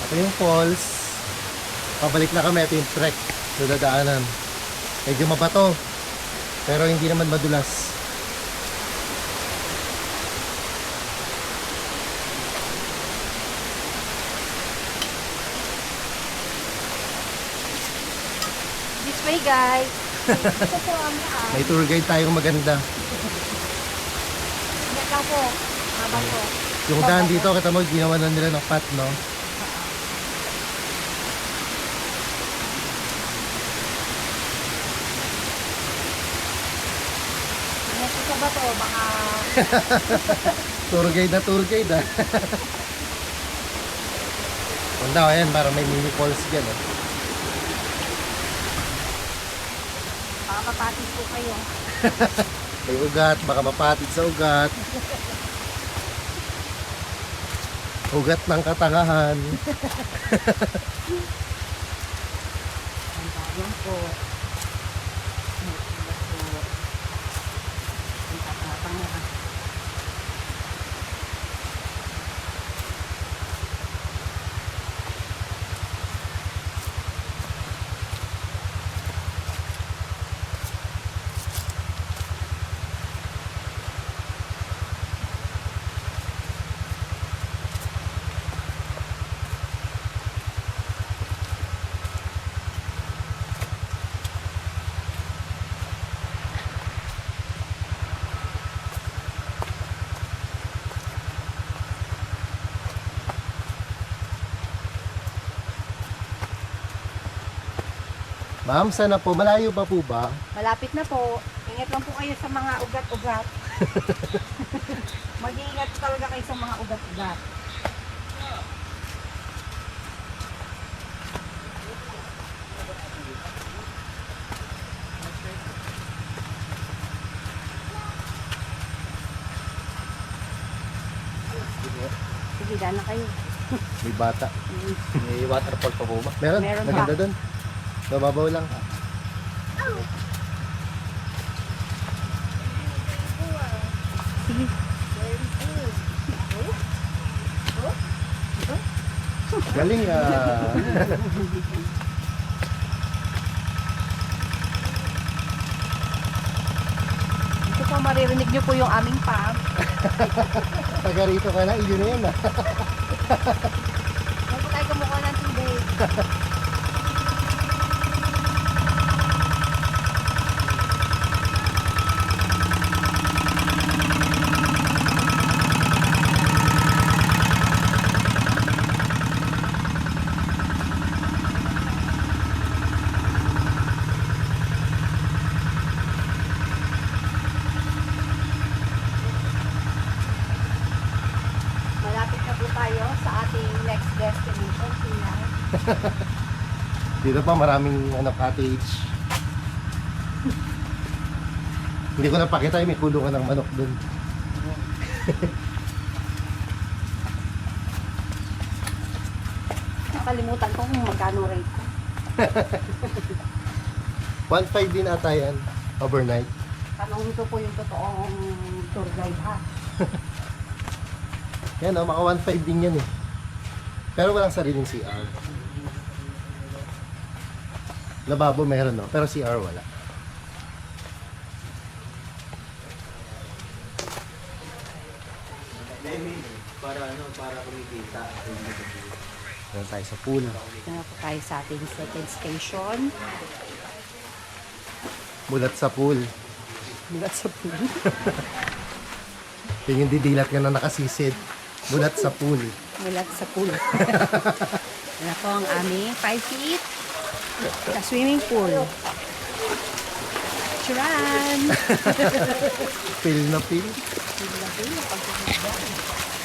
Ito yung falls. Pabalik na kami. Ito yung trek sa dadaanan. Medyo mabato. Pero hindi naman madulas. This way, guys. Ito po ang daan. May tour guide tayong maganda. Yan lang po. Habang po. Yung daan dito, kita mo, ginawa na nila ng path, no? Next isa ba to? Baka Tour guide na tour guide, ah. Punta ko yan, para may mini falls dyan, eh. baka mapatis po kayo. May ugat, baka mapatid sa ugat. Ugat ng katangahan. Yan po. Yan po. Ang tatapang na. Ma'am, sana po? Malayo pa po ba? Malapit na po. Ingat lang po kayo sa mga ugat-ugat. Mag-iingat talaga kayo sa mga ugat-ugat. Sige, daan na kayo. May bata. May waterfall pa po ba? Meron? Meron Maganda pa. doon. Mababaw lang. Sige. Galing, ah. Ito po, maririnig nyo po yung aming pump. Taga rito ka na, yun na yan, ah. Huwag po tayo kumukuha ng tubig. Malapit na po tayo sa ating next destination, Sinay. Dito pa maraming cottage. Hindi ko napakita, may kulungan ng manok doon. Nakalimutan ko kung magkano rate ko. 1.5 din ata yan, overnight. Tanong ito po yung totoong tour guide ha. Yan, oh, maka 1.5 din yan, eh. Pero walang sariling CR. Lababo meron, no? Pero CR wala. Para kumikita. Meron tayo sa pool. Ito na po tayo sa ating second station. Mulat sa pool. Mulat sa pool. Yung didilat ka na nakasisid. Mulat sa pool. Mulat sa pool. Yan na po ang aming 5 feet na swimming pool. Charan! Feel na feel. Hindi na po yung pagkakita.